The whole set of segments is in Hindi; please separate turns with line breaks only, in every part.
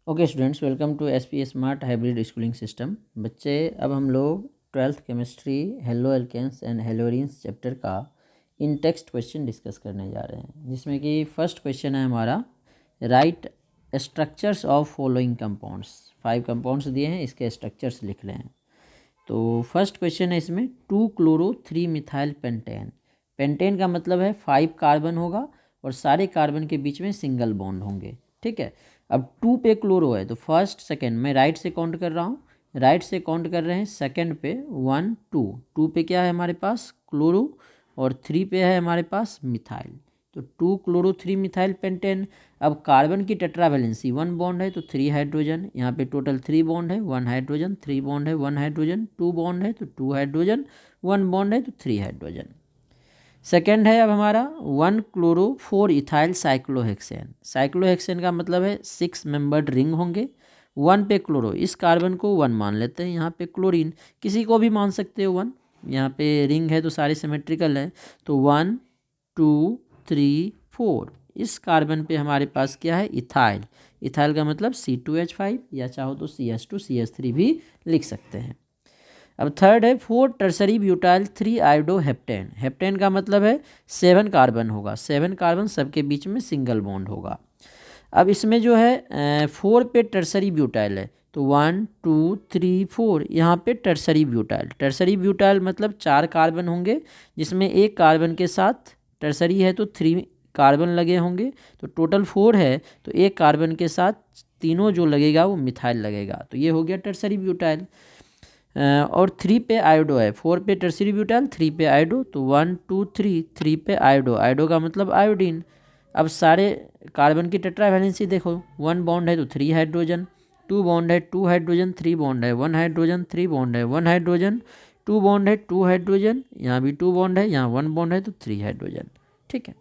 Okay students, welcome to SP smart hybrid schooling system. बच्चे, अब हम लोग 12th chemistry haloalkanes and haloarenes chapter का इन टेक्स्ट क्वेश्चन डिस्कस करने जा रहे हैं, जिसमें कि फर्स्ट क्वेश्चन है हमारा right structures of following compounds. 5 compounds दिए हैं, इसके स्ट्रक्चर्स लिख रहे हैं। तो फर्स्ट क्वेश्चन है इसमें 2 क्लोरो 3 मिथाइल पेंटेन। पेंटेन का मतलब है 5 कार्बन होगा और सारे कार्बन के बीच में सिंगल बॉन्ड होंगे। ठीक है, अब 2 पे क्लोरो है तो फर्स्ट सेकंड मैं राइट से काउंट कर रहा हूँ, राइट से काउंट कर रहे हैं। सेकंड पे 1 2, 2 पे क्या है हमारे पास क्लोरो और 3 पे है हमारे पास मिथाइल। तो 2 क्लोरो 3 मिथाइल पेंटेन। अब कार्बन की टेट्रावैलेंसी 1 बॉन्ड है तो 3 हाइड्रोजन, यहाँ पे टोटल 3 बॉन्ड है, 1 हाइड्रोजन, 3 बॉन्ड है 1 हाइड्रोजन, 2 बॉन्ड है तो 2 हाइड्रोजन, 1 बॉन्ड है तो 3 हाइड्रोजन। सेकेंड है अब हमारा 1 क्लोरो 4 इथाइल साइक्लोहेक्सेन। साइक्लोहेक्सेन का मतलब है 6 मेंबर्ड रिंग होंगे। 1 पे क्लोरो, इस कार्बन को 1 मान लेते हैं, यहाँ पे क्लोरीन किसी को भी मान सकते हो 1, यहाँ पे रिंग है तो सारे सिमेट्रिकल है। तो 1 2 3 4, इस कार्बन पे हमारे पास क्या है इथाइल। इथाइल का मतलब C2H5 या चाहो तो CH2CH3 भी लिख सकते हैं। अब थर्ड है 4 tertiary butyl 3 iodo heptane. Heptane का मतलब है 7 कार्बन होगा, 7 कार्बन सबके बीच में सिंगल बॉन्ड होगा। अब इसमें जो है 4 पे टर्सरी ब्यूटाइल है तो 1 2 3 4, यहाँ पे टर्सरी ब्यूटाइल। टर्सरी ब्यूटाइल मतलब 4 कार्बन होंगे, जिसमें एक कार्बन के साथ टर्सरी है तो 3 कार्बन लगे होंगे, तो टोटल 4 है तो एक कार्बन के साथ तीनों जो लगेगा वो मिथाइल लगेगा, तो ये हो गया टर्सरी ब्यूटाइल। और 3 पे आयोडो है, 4 पे टर्सरी ब्यूटाइल, 3 पे आयोडो, तो 1 2 3, 3 पे आयोडो, आयोडो का मतलब आयोडीन। अब सारे कार्बन की टेट्रा वैलेंसी देखो, 1 बॉन्ड है तो 3 हाइड्रोजन, 2 बॉन्ड है 2 हाइड्रोजन, 3 बॉन्ड है 1 हाइड्रोजन, 3 बॉन्ड है 1 हाइड्रोजन, 2 बॉन्ड है 2 हाइड्रोजन, यहाँ भी 2 बॉन्ड है, यहाँ 1 बॉन्ड है तो 3 हाइड्रोजन। ठीक है,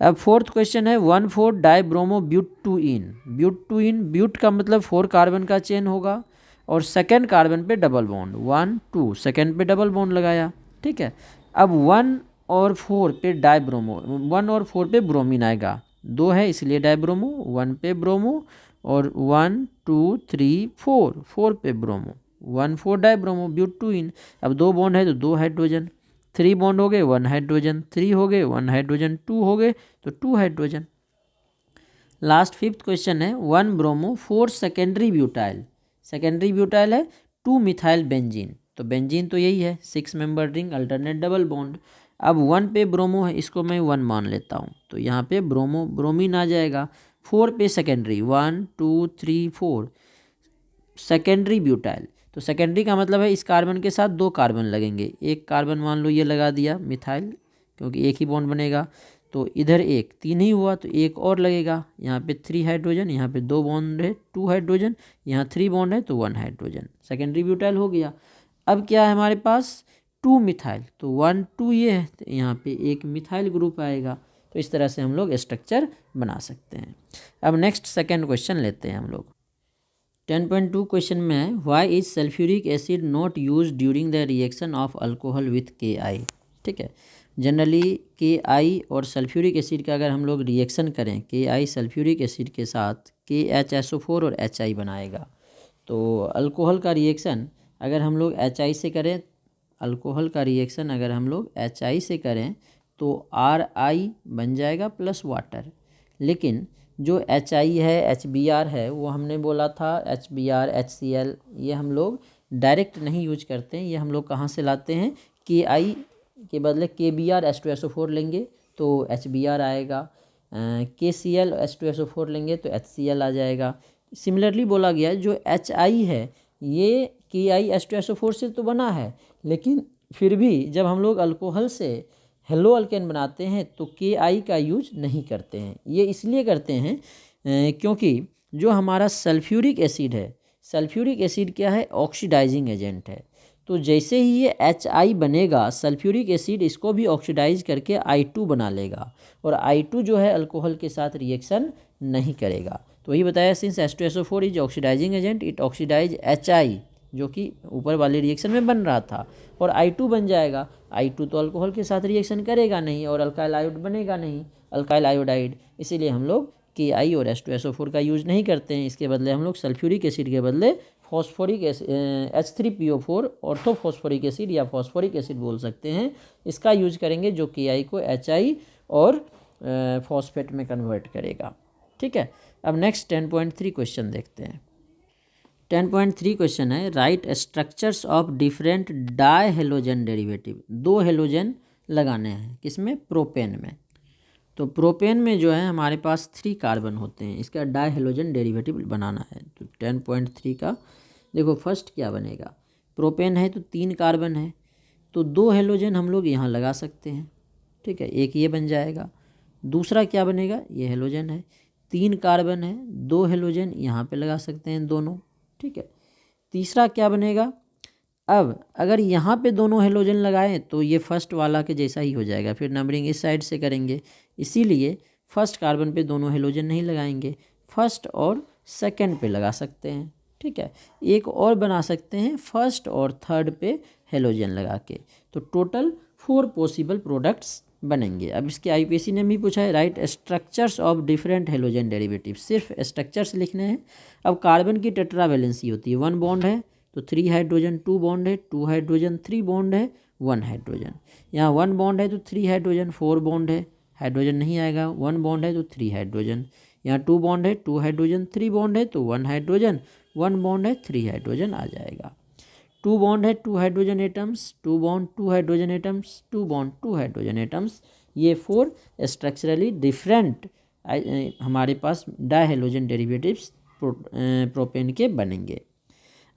अब फोर्थ क्वेश्चन है 1,4 डाइब्रोमो ब्यूटूइन। ब्यूटूइन, ब्यूट का मतलब 4 कार्बन का चेन होगा और सेकेंड कार्बन पे डबल बॉन्ड 1 2, सेकेंड पे डबल बॉन्ड लगाया। ठीक है, अब 1 और 4 पे डाइब्रोमो, 1 और 4 पे ब्रोमीन आएगा, 2 है इसलिए डाइब्रोमो, 1 पे ब्रोमो और 1 2 3 4, 4 पे ब्रोमो, 1,4 डाइब्रोमो ब्यूटूइन। अब 2 बॉन्ड है तो 2 हाइड्रोजन, 3 बॉन्ड हो गए 1 हाइड्रोजन, 3 हो गए 1 हाइड्रोजन, 2 हो गए तो 2 हाइड्रोजन। लास्ट फिफ्थ क्वेश्चन है 1 bromo 4 secondary butyl. Secondary butyl है 2 मिथाइल बेंजीन, तो बेंजीन तो यही है 6 member ring alternate double bond. अब 1 पे ब्रोमो है, इसको मैं 1 मान लेता हूँ, तो यहाँ पे ब्रोमो ब्रोमीन आ जाएगा। 4 पे सेकेंडरी 1 2 3 4, सेकेंडरी ब्यूटाइल, तो सेकेंडरी का मतलब है इस कार्बन के साथ 2 कार्बन लगेंगे, एक कार्बन मान लो ये लगा दिया मिथाइल, क्योंकि एक ही बॉन्ड बनेगा, तो इधर एक 3 ही हुआ तो एक और लगेगा, यहाँ पे 3 हाइड्रोजन, यहाँ पे 2 बॉन्ड है 2 हाइड्रोजन, यहाँ 3 बॉन्ड है तो 1 हाइड्रोजन, सेकेंडरी ब्यूटाइल हो गया। अब क्या है हमारे पास 2 मिथाइल, तो 1 2 ये है तो यहाँ पे एक मिथाइल ग्रुप आएगा। तो इस तरह से हम लोग स्ट्रक्चर बना सकते हैं। अब नेक्स्ट सेकेंड क्वेश्चन लेते हैं हम लोग। 10.2 क्वेश्चन में है why is sulphuric acid not use during the reaction of alcohol with KI। ठीक है, जनरली KI और सल्फ्यूरिक एसिड का अगर हम लोग रिएक्शन करें, KI सल्फ्यूरिक एसिड के साथ KHSO4 और HI बनाएगा। तो अल्कोहल का रिएक्शन अगर हम लोग HI से करें, अल्कोहल का रिएक्शन अगर हम लोग HI से करें तो RI बन जाएगा प्लस वाटर। लेकिन जो HI है HBr है वो हमने बोला था HBr HCl, ये हम लोग डायरेक्ट नहीं यूज करते हैं, ये हम लोग कहाँ से लाते हैं, KI के बदले KBr H2SO4 लेंगे तो HBr आएगा, KCl H2SO4 लेंगे तो HCl आ जाएगा। सिमिलरली बोला गया है जो HI है ये KI H2SO4 से तो बना है, लेकिन फिर भी जब हम लोग अल्कोहल से हेलो अल्केन बनाते हैं तो KI का यूज नहीं करते हैं। ये इसलिए करते हैं क्योंकि जो हमारा सल्फ्यूरिक एसिड है, सल्फ्यूरिक एसिड क्या है, ऑक्सीडाइजिंग एजेंट है। तो जैसे ही ये HI बनेगा सल्फ्यूरिक एसिड इसको भी ऑक्सीडाइज करके I2 बना लेगा, और I2 जो है अल्कोहल के साथ रिएक्शन नहीं करेगा। तो वही बताया, since H2SO4 is oxidising agent it oxidise HI जो कि ऊपर वाले रिएक्शन में बन रहा था, और I2 बन जाएगा। I2 तो अल्कोहल के साथ रिएक्शन करेगा नहीं और अल्काइल आयोड बनेगा नहीं, अल्काइल आयोडाइड, इसीलिए हम लोग Ki और H2SO4 का यूज नहीं करते हैं। इसके बदले हम लोग सल्फ्यूरिक एसिड के बदले फॉस्फोरिक H3PO4 ऑर्थोफॉस्फोरिक एसिड या फॉस्फोरिक एसिड बोल सकते हैं, इसका यूज करेंगे, जो Ki को HI और फॉस्फेट में कन्वर्ट करेगा। ठीक है, अब नेक्स्ट 10.3 क्वेश्चन देखते हैं। 10.3 क्वेश्चन है, right structures of different die halogen derivative. 2 halogen लगाने हैं, किसमें? प्रोपेन में। तो प्रोपेन में जो है हमारे पास 3 कार्बन होते हैं, इसका डाई हेलोजन डेरिवेटिव बनाना है। तो 10.3 का देखो, फर्स्ट क्या बनेगा, प्रोपेन है तो 3 कार्बन है, तो 2 हेलोजन हम लोग यहाँ लगा सकते हैं। ठीक है, एक ये बन जाएगा। दूसरा क्या बनेगा, ये हेलोजन है, 3 कार्बन है, 2 हेलोजन यहाँ पे लगा सकते हैं दोनों। ठीक है, तीसरा क्या बनेगा, अब अगर यहाँ पे दोनों हेलोजन लगाएं तो ये फर्स्ट वाला के जैसा ही हो जाएगा, फिर नंबरिंग इस साइड से करेंगे, इसीलिए फर्स्ट कार्बन पे दोनों हेलोजन नहीं लगाएंगे, फर्स्ट और सेकंड पे लगा सकते हैं। ठीक है, एक और बना सकते हैं फर्स्ट और थर्ड पे हेलोजन लगा के, तो टोटल 4 पॉसिबल प्रोडक्ट्स बनेंगे। अब इसके आईपीएससी ने भी पूछा है, right structures of different halogen derivative, सिर्फ स्ट्रक्चर्स लिखने हैं। अब कार्बन की टेट्रा वैलेंसी होती है, 1 बॉन्ड है तो 3 हाइड्रोजन, 2 बॉन्ड है 2 हाइड्रोजन, 3 बॉन्ड है 1 हाइड्रोजन। यहाँ 1 बॉन्ड है तो 3 हाइड्रोजन, 4 बॉन्ड है, हाइड्रोजन नहीं आएगा, 1 बॉन्ड है तो 3 हाइड्रोजन। यहाँ 2 बॉन्ड है 2 हाइड्रोजन, 3 बॉन्ड है तो 1 हाइड्रोजन, 1 बॉन्ड है 3 हाइड्रोजन आ जाएगा। 2 बॉन्ड है 2 hydrogen atoms, 2 bond 2 hydrogen atoms, 2 bond 2 hydrogen atoms. ये 4 स्ट्रक्चरली डिफरेंट हमारे पास डायहेलोजन डेरिवेटिव्स प्रोपेन के बनेंगे।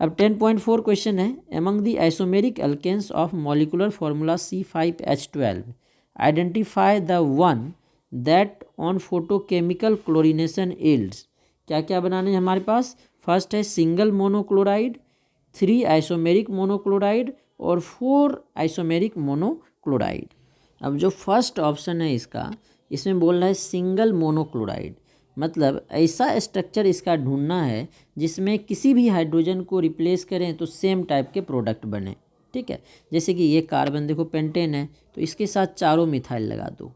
अब 10.4 क्वेश्चन है, among the isomeric alkanes of molecular formula C5H12 identify the one that on photochemical chlorination yields. क्या क्या बनाने हैं हमारे पास, फर्स्ट है सिंगल मोनोक्लोराइड, 3 आइसोमेरिक मोनोक्लोराइड और 4 आइसोमेरिक मोनोक्लोराइड। अब जो फर्स्ट ऑप्शन है इसका, इसमें बोल रहा है सिंगल मोनोक्लोराइड, मतलब ऐसा स्ट्रक्चर इसका ढूंढना है जिसमें किसी भी हाइड्रोजन को रिप्लेस करें तो सेम टाइप के प्रोडक्ट बने। ठीक है, जैसे कि ये कार्बन देखो पेंटेन है, तो इसके साथ चारों मिथाइल लगा दो,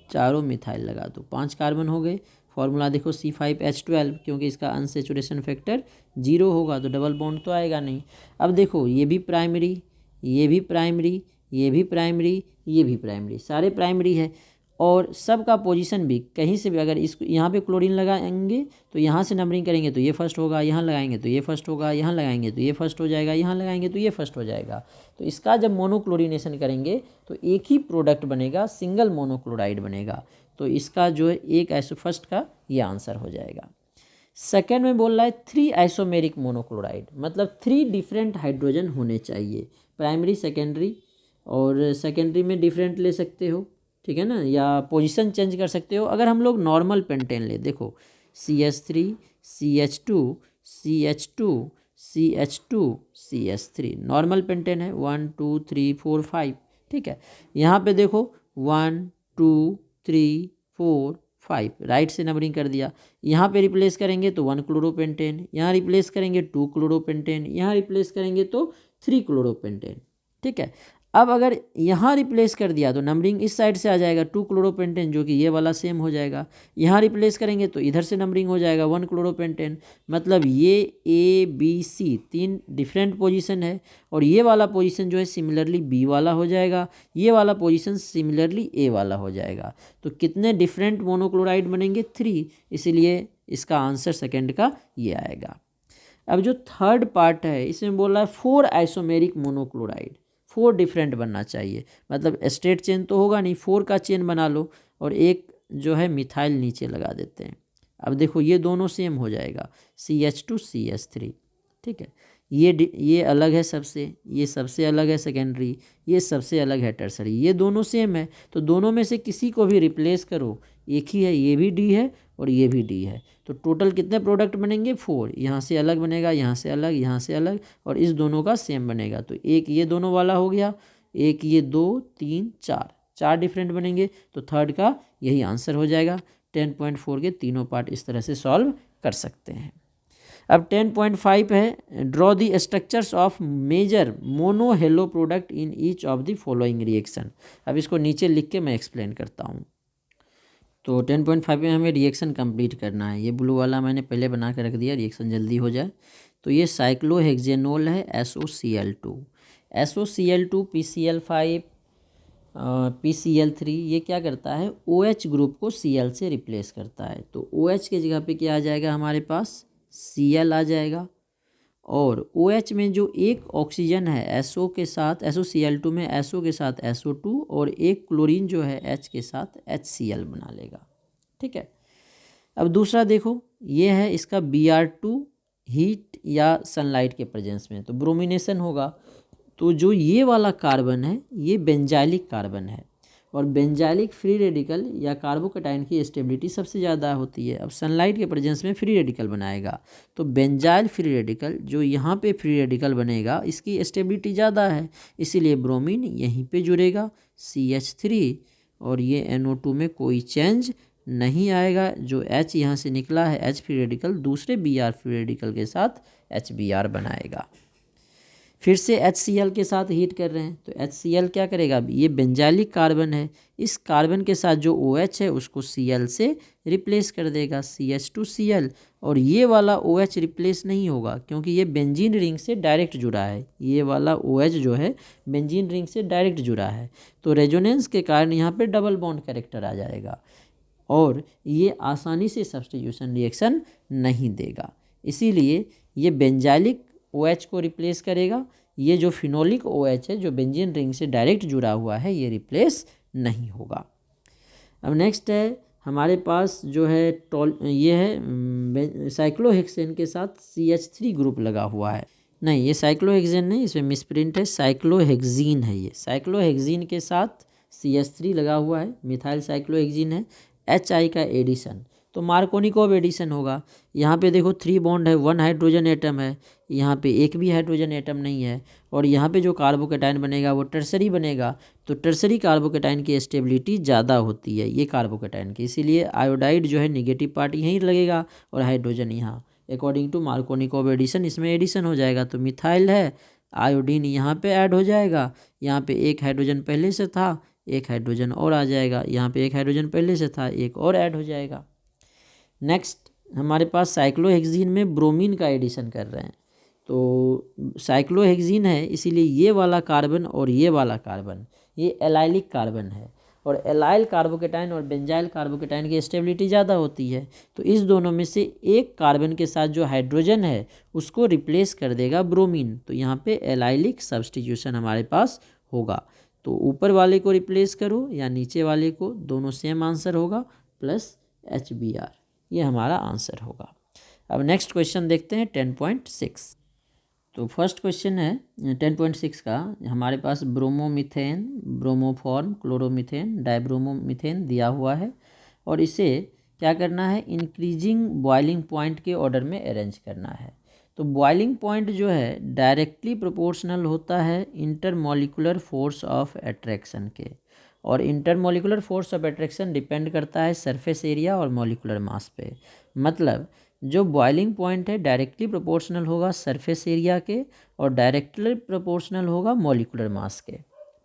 चारों मिथाइल लगा दो, 5 कार्बन हो गए। फॉर्मूला देखो C5H12, क्योंकि इसका अनसेचुरेशन फैक्टर 0 होगा तो डबल बॉन्ड तो आएगा नहीं। अब देखो ये भी प्राइमरी, ये भी प्राइमरी, ये भी प्राइमरी, ये भी प्राइमरी, सारे प्राइमरी है, और सब का पोजीशन भी कहीं से भी, अगर इसको यहाँ पे क्लोरीन लगाएंगे तो यहाँ से नंबरिंग करेंगे तो ये फर्स्ट होगा, यहाँ लगाएंगे तो ये फर्स्ट होगा, यहाँ लगाएंगे तो ये फर्स्ट हो जाएगा, यहाँ लगाएंगे तो ये फर्स्ट हो जाएगा। तो इसका जब मोनोक्लोरीनेशन करेंगे तो एक ही प्रोडक्ट बनेगा, सिंगल मोनोक्लोराइड बनेगा। तो इसका जो है एक आइसो फर्स्ट का ये आंसर हो जाएगा। सेकेंड में बोल रहा है 3 आइसोमेरिक मोनोक्लोराइड, मतलब 3 डिफरेंट हाइड्रोजन होने चाहिए, प्राइमरी सेकेंडरी, और सेकेंडरी में डिफरेंट ले सकते हो, ठीक है ना, या पोजीशन चेंज कर सकते हो। अगर हम लोग नॉर्मल पेंटेन ले, देखो CH3 CH2 CH2 CH2 CH3 normal pentane है, 1 2 3 4 5। ठीक है, यहाँ पे देखो 1 2 3 4 5, राइट से नंबरिंग कर दिया। यहाँ पे रिप्लेस करेंगे तो 1 क्लोरोपेंटेन, यहाँ रिप्लेस करेंगे 2 क्लोरोपेंटेन, यहाँ रिप्लेस करेंगे तो 3 क्लोरोपेंटेन। ठीक है, अब अगर यहाँ रिप्लेस कर दिया तो नंबरिंग इस साइड से आ जाएगा 2 क्लोरोपेंटेन, जो कि ये वाला सेम हो जाएगा। यहाँ रिप्लेस करेंगे तो इधर से नंबरिंग हो जाएगा 1 क्लोरोपेंटेन, मतलब ये ABC 3 डिफरेंट पोजीशन है, और ये वाला पोजीशन जो है सिमिलरली B वाला हो जाएगा, ये वाला पोजीशन सिमिलरली A वाला हो जाएगा। तो कितने डिफरेंट मोनोक्लोराइड बनेंगे, 3, इसीलिए इसका आंसर सेकेंड का ये आएगा। अब जो थर्ड पार्ट है इसमें बोल रहा है 4 आइसोमेरिक मोनोक्लोराइड, 4 डिफरेंट बनना चाहिए, मतलब स्ट्रेट चेन तो होगा नहीं, 4 का चेन बना लो, और एक जो है मिथाइल नीचे लगा देते हैं। अब देखो ये दोनों सेम हो जाएगा, CH2 CH3। ठीक है, ये अलग है सबसे, ये सबसे अलग है सेकेंडरी, ये सबसे अलग है टर्सरी, ये दोनों सेम है, तो दोनों में से किसी को भी रिप्लेस करो, एक ही है, ये भी D है और ये भी D है, तो टोटल कितने प्रोडक्ट बनेंगे, 4। यहाँ से अलग बनेगा, यहाँ से अलग, यहाँ से अलग, और इस दोनों का सेम बनेगा, तो एक ये दोनों वाला हो गया, एक ये 2 3 4 डिफरेंट बनेंगे, तो थर्ड का यही आंसर हो जाएगा। 10.4 के तीनों पार्ट इस तरह से सॉल्व कर सकते हैं। अब 10.5 है, draw the structures of major mono halo product in each of the following reaction. अब इसको नीचे लिख के मैं एक्सप्लेन करता हूँ। तो 10.5 में हमें रिएक्शन कंप्लीट करना है। ये ब्लू वाला मैंने पहले बना के रख दिया, रिएक्शन जल्दी हो जाए। तो ये साइक्लोहेक्सेनोल है SOCl2, SOCl2 PCl5 PCl3, ये क्या करता है OH ग्रुप को Cl से रिप्लेस करता है। तो OH की जगह पे क्या आ जाएगा हमारे पास, Cl आ जाएगा। और OH में जो एक ऑक्सीजन है SO के साथ, SOCl2 में SO के साथ SO2 और एक क्लोरीन जो है H के साथ HCl बना लेगा। ठीक है। अब दूसरा देखो, ये है इसका Br2 हीट या सनलाइट के प्रेजेंस में, तो ब्रोमिनेशन होगा। तो जो ये वाला कार्बन है ये बेंजाइलिक कार्बन है, और बेंजाइलिक फ्री रेडिकल या कार्बोकैटायन की स्टेबिलिटी सबसे ज़्यादा होती है। अब सनलाइट के प्रेजेंस में फ्री रेडिकल बनाएगा, तो बेंजाइल फ्री रेडिकल जो यहाँ पे फ्री रेडिकल बनेगा इसकी स्टेबिलिटी ज़्यादा है, इसीलिए ब्रोमीन यहीं पे जुड़ेगा CH3, और ये NO2 में कोई चेंज नहीं आएगा। जो H यहाँ से निकला है H फ्री रेडिकल दूसरे Br फ्री रेडिकल के साथ HBr बनाएगा। फिर से HCl के साथ हीट कर रहे हैं, तो HCl क्या करेगा, ये बेंजाइलिक कार्बन है, इस कार्बन के साथ जो OH है उसको Cl से रिप्लेस कर देगा CH2Cl, और ये वाला OH रिप्लेस नहीं होगा क्योंकि ये बेंजीन रिंग से डायरेक्ट जुड़ा है। ये वाला OH जो है बेंजीन रिंग से डायरेक्ट जुड़ा है, तो रेजोनेंस के कारण यहाँ पे डबल बॉन्ड कैरेक्टर आ जाएगा और ये आसानी से सब्स्टिट्यूशन रिएक्शन नहीं देगा, इसीलिए ये बेंजाइलिक OH को रिप्लेस करेगा। ये जो फिनोलिक OH है जो बेंजीन रिंग से डायरेक्ट जुड़ा हुआ है ये रिप्लेस नहीं होगा। अब नेक्स्ट है हमारे पास जो है ये है साइक्लोहेक्सेन के साथ CH3 ग्रुप लगा हुआ है। नहीं, ये साइक्लोहेक्सेन नहीं, इसमें मिसप्रिंट है, साइक्लोहेक्सीन है। ये साइक्लोहेक्सीन के साथ CH3 लगा हुआ है, मिथाइल साइक्लोहेक्सीन है। HI का एडिशन तो मार्कोनिकोव एडिशन होगा। यहाँ पे देखो 3 बॉन्ड है, 1 हाइड्रोजन एटम है, यहाँ पे एक भी हाइड्रोजन एटम नहीं है, और यहाँ पे जो कार्बोकैटायन बनेगा वो टर्सरी बनेगा। तो टर्सरी कार्बोकैटायन की स्टेबिलिटी ज़्यादा होती है ये कार्बोकैटायन की, इसीलिए आयोडाइड जो है निगेटिव पार्ट यहीं लगेगा और हाइड्रोजन यहाँ, अकॉर्डिंग टू मार्कोनिकोव एडिशन इसमें एडिशन हो जाएगा। तो मिथाइल है, आयोडीन यहाँ पे ऐड हो जाएगा, यहाँ पे एक हाइड्रोजन पहले से था, एक हाइड्रोजन और आ जाएगा, यहाँ पे एक हाइड्रोजन पहले से था, एक और ऐड हो जाएगा। नेक्स्ट हमारे पास साइक्लोहेक्सीन में ब्रोमीन का एडिशन कर रहे हैं, तो साइक्लोहेक्सीन है इसीलिए ये वाला कार्बन और ये वाला कार्बन ये एलाइलिक कार्बन है, और एलाइल कार्बोकैटायन और बेंजाइल कार्बोकैटायन की स्टेबिलिटी ज़्यादा होती है। तो इस दोनों में से एक कार्बन के साथ जो हाइड्रोजन है उसको रिप्लेस कर देगा ब्रोमीन, तो यहाँ पे एलाइलिक सब्स्टिट्यूशन हमारे पास होगा। तो ऊपर वाले को रिप्लेस करो या नीचे वाले को, दोनों सेम आंसर होगा, प्लस HBr, ये हमारा आंसर होगा। अब नेक्स्ट क्वेश्चन देखते हैं 10.6। तो फर्स्ट क्वेश्चन है 10.6 का, हमारे पास ब्रोमोमीथेन, ब्रोमोफॉर्म, क्लोरोमीथेन, डाइब्रोमोमीथेन दिया हुआ है, और इसे क्या करना है, इंक्रीजिंग बॉइलिंग पॉइंट के ऑर्डर में अरेंज करना है। तो बॉइलिंग पॉइंट जो है डायरेक्टली प्रोपोर्शनल होता है इंटरमॉलिकुलर फोर्स ऑफ अट्रैक्शन के, और intermolecular force of attraction depend करता है सरफेस एरिया और मॉलिकुलर मास पे। मतलब जो बॉइलिंग पॉइंट है डायरेक्टली प्रोपोर्शनल होगा सरफेस एरिया के और डायरेक्टली प्रोपोर्शनल होगा मॉलिकुलर मास के।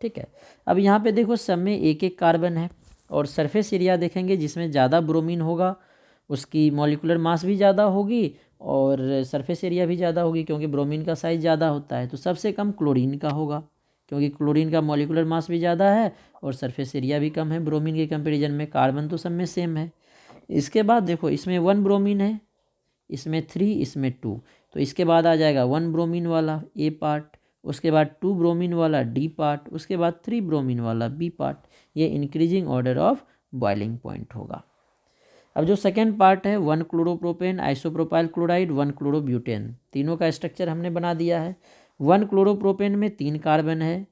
ठीक है। अब यहाँ पे देखो सब में एक एक कार्बन है, और सरफेस एरिया देखेंगे जिसमें ज़्यादा ब्रोमीन होगा उसकी मॉलिकुलर मास भी ज़्यादा होगी और सरफेस एरिया भी ज़्यादा होगी, क्योंकि ब्रोमीन का साइज़ ज़्यादा होता है। तो सबसे कम क्लोरीन का होगा, क्योंकि क्लोरीन का मॉलिकुलर मास भी ज़्यादा है और सरफेस एरिया भी कम है ब्रोमीन के कंपैरिजन में। कार्बन तो सब में सेम है। इसके बाद देखो इसमें 1 ब्रोमीन है, इसमें 3, इसमें 2, तो इसके बाद आ जाएगा 1 ब्रोमीन वाला A पार्ट, उसके बाद 2 ब्रोमीन वाला D पार्ट, उसके बाद 3 ब्रोमीन वाला B पार्ट। ये increasing order of boiling point होगा। अब जो सेकेंड पार्ट है 1 क्लोरोप्रोपेन, आइसोप्रोपाइल क्लोराइड, 1 क्लोरोब्यूटेन, तीनों का स्ट्रक्चर हमने बना दिया है। 1 क्लोरोप्रोपेन में 3 कार्बन है,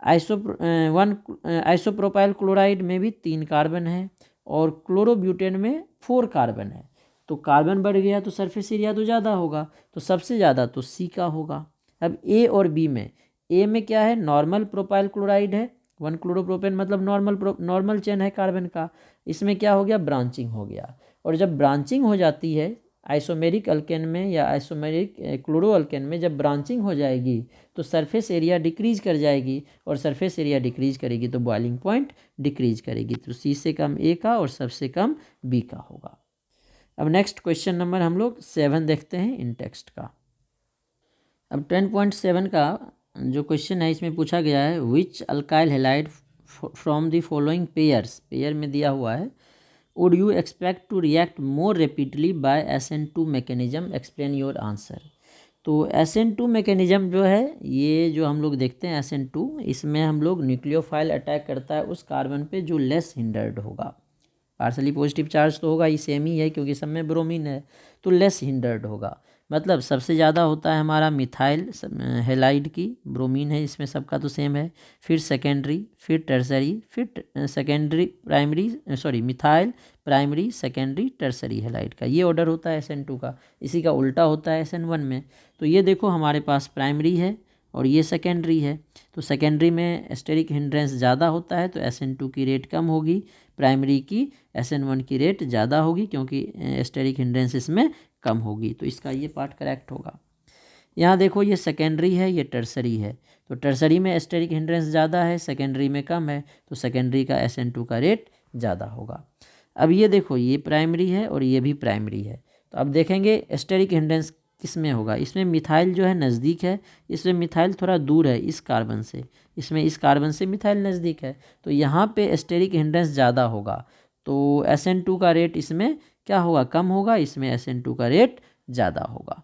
1 आइसोप्रोपाइल क्लोराइड में भी 3 कार्बन है, और क्लोरोब्यूटेन में 4 कार्बन है। तो कार्बन बढ़ गया तो सरफेस एरिया तो ज़्यादा होगा, तो सबसे ज़्यादा तो C का होगा। अब A और B में, A में क्या है, नॉर्मल प्रोपाइल क्लोराइड है, 1 क्लोरोप्रोपेन मतलब नॉर्मल चेन है कार्बन का, इसमें क्या हो गया, ब्रांचिंग हो गया, और जब ब्रांचिंग हो जाती है आइसोमेरिक अल्केन में या आइसोमेरिक क्लोरो अल्केन में जब ब्रांचिंग हो जाएगी तो सरफेस एरिया डिक्रीज कर जाएगी, और सरफेस एरिया डिक्रीज करेगी तो बॉइलिंग पॉइंट डिक्रीज करेगी। तो सी से कम ए का और सबसे कम बी का होगा। अब नेक्स्ट क्वेश्चन नंबर हम लोग 7 देखते हैं इन टेक्स्ट का। अब 10.7 का जो क्वेश्चन है इसमें पूछा गया है which alkyl halide from the following pairs, pair में दिया हुआ है, would you expect to react more rapidly by SN2 mechanism, explain your answer. तो SN2 मैकेनिज्म जो है ये जो हम लोग देखते हैं SN2, इसमें हम लोग न्यूक्लियोफाइल अटैक करता है उस कार्बन पे जो लेस हिंडर्ड होगा। पार्सली पॉजिटिव चार्ज तो होगा, ये सेम ही है क्योंकि सब में ब्रोमीन है, तो लेस हिंडर्ड होगा। मतलब सबसे ज़्यादा होता है हमारा मिथाइल हेलाइड की, ब्रोमीन है इसमें, सबका तो सेम है, फिर सेकेंडरी, फिर टर्सरी, फिर secondary primary, sorry methyl primary secondary tertiary halide का ये ऑर्डर होता है SN2 का। इसी का उल्टा होता है SN1 में। तो ये देखो हमारे पास प्राइमरी है और ये सेकेंडरी है, तो सेकेंडरी में एस्टेरिक हिंड्रेंस ज़्यादा होता है तो SN2 की रेट कम होगी, प्राइमरी की SN1 की रेट ज़्यादा होगी क्योंकि एस्टेरिक हिंड्रेंस इसमें कम होगी। तो इसका ये पार्ट करेक्ट होगा। यहाँ देखो ये सेकेंडरी है, ये टर्सरी है, तो टर्सरी में एस्टेरिक हिंड्रेंस ज़्यादा है, सेकेंडरी में कम है, तो सेकेंडरी का SN2 का रेट ज़्यादा होगा। अब ये देखो ये प्राइमरी है और ये भी प्राइमरी है, तो अब देखेंगे एस्टेरिक हिंड्रेंस किस में होगा। इसमें मिथाइल जो है नज़दीक है, इसमें मिथाइल थोड़ा दूर है इस कार्बन से, इसमें इस कार्बन से मिथाइल नज़दीक है, तो यहाँ पे एस्टेरिक हिंड्रेंस ज़्यादा होगा, तो SN2 का रेट इसमें क्या होगा, कम होगा, इसमें SN2 का रेट ज़्यादा होगा।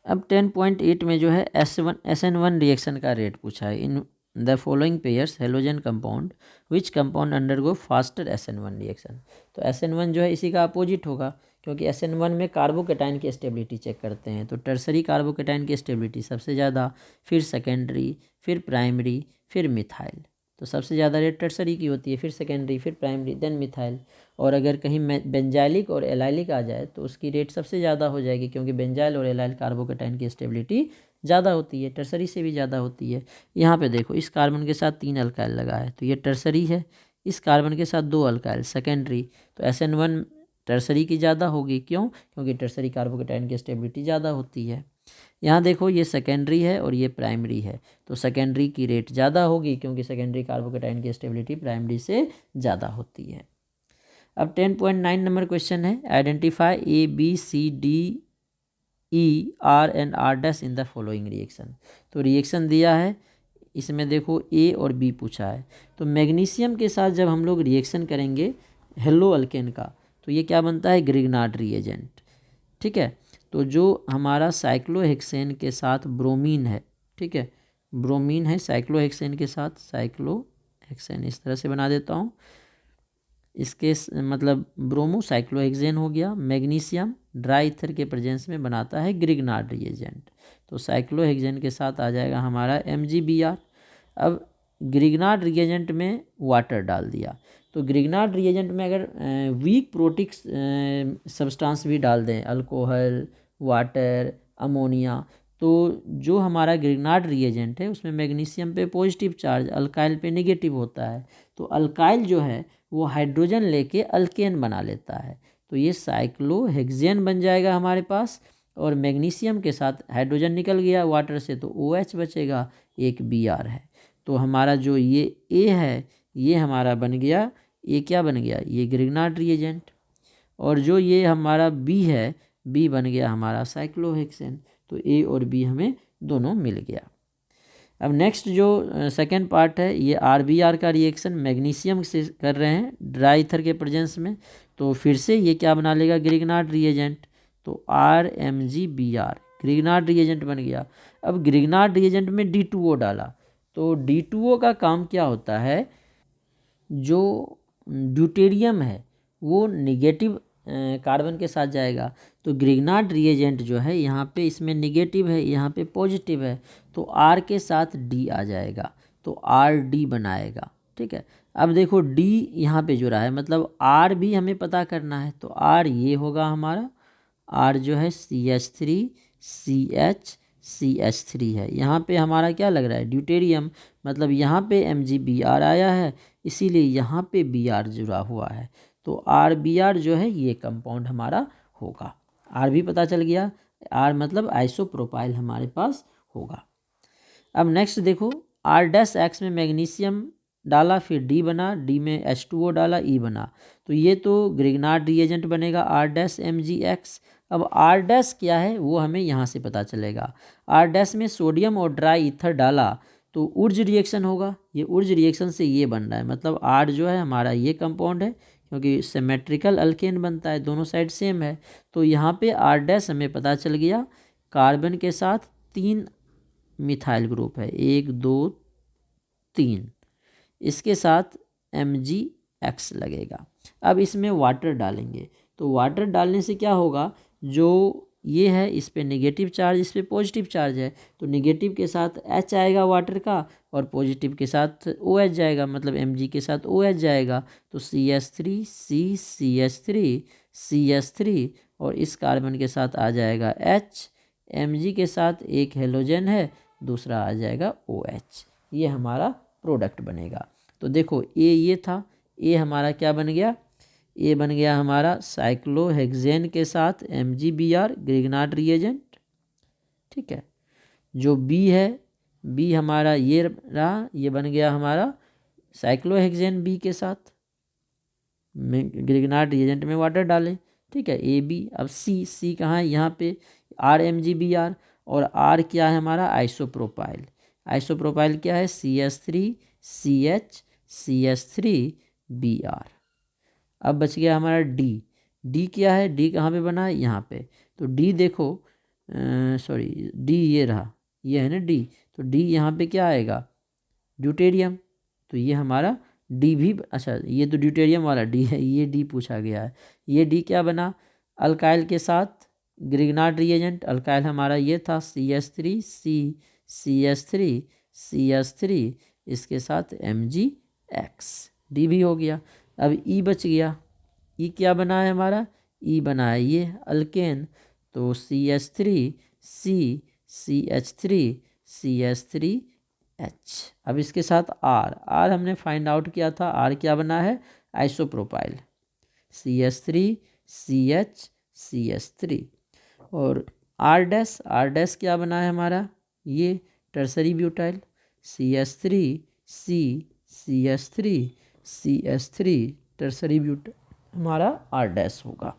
अब 10.8 में जो है SN1 रिएक्शन का रेट पूछा है। In the following pairs halogen compound which compound undergo faster SN1 reaction. तो SN1 जो है इसी का अपोजिट होगा क्योंकि SN1 में कार्बोकेटाइन की स्टेबिलिटी चेक करते हैं, तो टर्सरी कार्बोकेटाइन की स्टेबिलिटी सबसे ज़्यादा, फिर सेकेंडरी, फिर प्राइमरी, फिर मिथाइल। तो सबसे ज़्यादा रेट टर्सरी की होती है, फिर सेकेंडरी, फिर प्राइमरी, देन मिथाइल। और अगर कहीं बेंजाइलिक और एलाइलिक आ जाए तो उसकी रेट सबसे ज़्यादा हो जाएगी क्योंकि बेंजाइल और एलाइल कार्बोकेटाइन की स्टेबिलिटी ज़्यादा होती है, टर्सरी से भी ज़्यादा होती है। यहाँ पे देखो इस कार्बन के साथ 3 अल्काइल लगा है तो ये टर्सरी है, इस कार्बन के साथ 2 अल्काइल सेकेंडरी, तो SN1 टर्सरी की ज़्यादा होगी। क्यों? क्योंकि टर्सरी कार्बोकेटाइन की स्टेबिलिटी ज़्यादा होती है। यहाँ देखो ये सेकेंडरी है और ये प्राइमरी है, तो सेकेंडरी की रेट ज़्यादा होगी क्योंकि सेकेंडरी कार्बोकेटाइन की स्टेबिलिटी प्राइमरी से ज़्यादा होती है। अब 10.9 नंबर क्वेश्चन है identify ABCDER and R' in the following reaction. तो रिएक्शन दिया है, इसमें देखो A और B पूछा है। तो मैग्नीशियम के साथ जब हम लोग रिएक्शन करेंगे हेलो अल्केन का तो ये क्या बनता है, ग्रिग्नार्ड रिएजेंट। ठीक है, तो जो हमारा साइक्लोहेक्सेन के साथ ब्रोमीन है, ठीक है, ब्रोमीन है साइक्लोहेक्सेन के साथ, साइक्लोहेक्सेन इस तरह से बना देता हूँ, इसके मतलब ब्रोमो साइक्लोहेक्सेन हो गया। मैग्नीशियम ड्राई ईथर के प्रेजेंस में बनाता है ग्रिग्नार्ड रिएजेंट, तो साइक्लोहेक्सेन के साथ आ जाएगा हमारा MgBr। अब ग्रिग्नार्ड रिएजेंट में वाटर डाल दिया, तो ग्रिग्नार्ड रिएजेंट में अगर वीक प्रोटिक सब्सटेंस भी डाल दें, अल्कोहल, वाटर, अमोनिया, तो जो हमारा ग्रिग्नार्ड रिएजेंट है उसमें मैग्नीशियम पे पॉजिटिव चार्ज, अल्काइल पे नेगेटिव होता है, तो अल्काइल जो है वो हाइड्रोजन लेके अल्केन बना लेता है, तो ये साइक्लोहेक्सेन बन जाएगा हमारे पास। और मैग्नीशियम के साथ हाइड्रोजन निकल गया वाटर से तो OH बचेगा, एक Br है। तो हमारा जो ये A है ये हमारा बन गया, ये क्या बन गया, ये ग्रिग्नार्ड रिएजेंट, और जो ये हमारा B है, B बन गया हमारा साइक्लोहेक्सेन। तो A और B हमें दोनों मिल गया। अब नेक्स्ट जो सेकेंड पार्ट है ये RBr का रिएक्शन मैग्नीशियम से कर रहे हैं ड्राई ईथर के प्रेजेंस में, तो फिर से ये क्या बना लेगा, ग्रिग्नार्ड रिएजेंट, तो RMgBr ग्रिग्नार्ड रिएजेंट बन गया। अब ग्रिग्नार्ड रिएजेंट में D2O डाला, तो D2O का काम क्या होता है, जो ड्यूटेरियम है वो निगेटिव कार्बन के साथ जाएगा, तो ग्रिग्नार्ड रिएजेंट जो है यहाँ पे इसमें निगेटिव है, यहाँ पे पॉजिटिव है, तो R के साथ D आ जाएगा, तो RD बनाएगा। ठीक है, अब देखो D यहाँ पे जुड़ा है, मतलब R भी हमें पता करना है, तो R ये होगा हमारा, R जो है CH3CH3 है, यहाँ पे हमारा क्या लग रहा है, ड्यूटेरियम, मतलब यहाँ पे MgBr आया है इसीलिए यहाँ पे Br जुड़ा हुआ है, तो RBr जो है ये कंपाउंड हमारा होगा। आर भी पता चल गया, आर मतलब आइसोप्रोपाइल हमारे पास होगा। अब नेक्स्ट देखो, आर डैश एक्स में मैग्नीशियम डाला, फिर डी बना, डी में H2O डाला, ई बना, तो ये तो ग्रिग्नार्ड रिएजेंट बनेगा आर डैश MgX। अब आर डैश क्या है वो हमें यहाँ से पता चलेगा। आर डैश में सोडियम और ड्राई ईथर डाला तो ऊर्ज रिएक्शन होगा, ये ऊर्ज रिएक्शन से ये बन रहा है, मतलब आर जो है हमारा ये कंपाउंड है, क्योंकि सिमेट्रिकल अल्केन बनता है, दोनों साइड सेम है। तो यहाँ पे आर डैश हमें पता चल गया, कार्बन के साथ 3 मिथाइल ग्रुप है, 1 2 3, इसके साथ MgX लगेगा। अब इसमें वाटर डालेंगे, तो वाटर डालने से क्या होगा, जो ये है इस पे नेगेटिव चार्ज, इस पे पॉजिटिव चार्ज है, तो नेगेटिव के साथ H आएगा वाटर का, और पॉजिटिव के साथ OH जाएगा, मतलब Mg के साथ OH जाएगा, तो CH3 CH3 CH3, और इस कार्बन के साथ आ जाएगा H, Mg के साथ एक हेलोजन है, दूसरा आ जाएगा OH, ये हमारा प्रोडक्ट बनेगा। तो देखो ये था, ये हमारा क्या बन गया, ये बन गया हमारा साइक्लोहेक्सेन के साथ MgBr ग्रिग्नार्ड रिएजेंट, ठीक है। जो बी है, बी हमारा ये रहा, ये बन गया हमारा साइक्लोहेक्सेन बी के साथ ग्रिग्नार्ड रिएजेंट में वाटर डालें, ठीक है, ए बी। अब सी कहाँ है, यहाँ पे RMgBr, और आर क्या है हमारा, आइसोप्रोपाइल। आइसोप्रोपाइल क्या है, CH3 CH CH3 Br। अब बच गया हमारा डी, डी क्या है, डी कहाँ पे बना है, यहाँ पे, तो डी देखो, सॉरी डी ये रहा, ये है ना डी, तो डी यहाँ पे क्या आएगा, ड्यूटेरियम, तो ये हमारा डी भी, अच्छा ये तो ड्यूटेरियम वाला डी है, ये डी पूछा गया है, ये डी क्या बना, अल्काइल के साथ ग्रिग्नार्ड रिएजेंट, अल्काइल हमारा ये था CH3 CH3 CH3, इसके साथ MgX, डी भी हो गया। अब ई बच गया, ई क्या बना है हमारा, ई बना है ये अल्केन, तो CH3 CH3 CH3H। अब इसके साथ आर हमने फाइंड आउट किया था, आर क्या बना है, आइसोप्रोपाइल, CH3 CH CH3, और आर डैश क्या बना है हमारा, ये tertiary butyl, CH3 CH3 CH3 tertiary ब्यूट हमारा आर डैश होगा।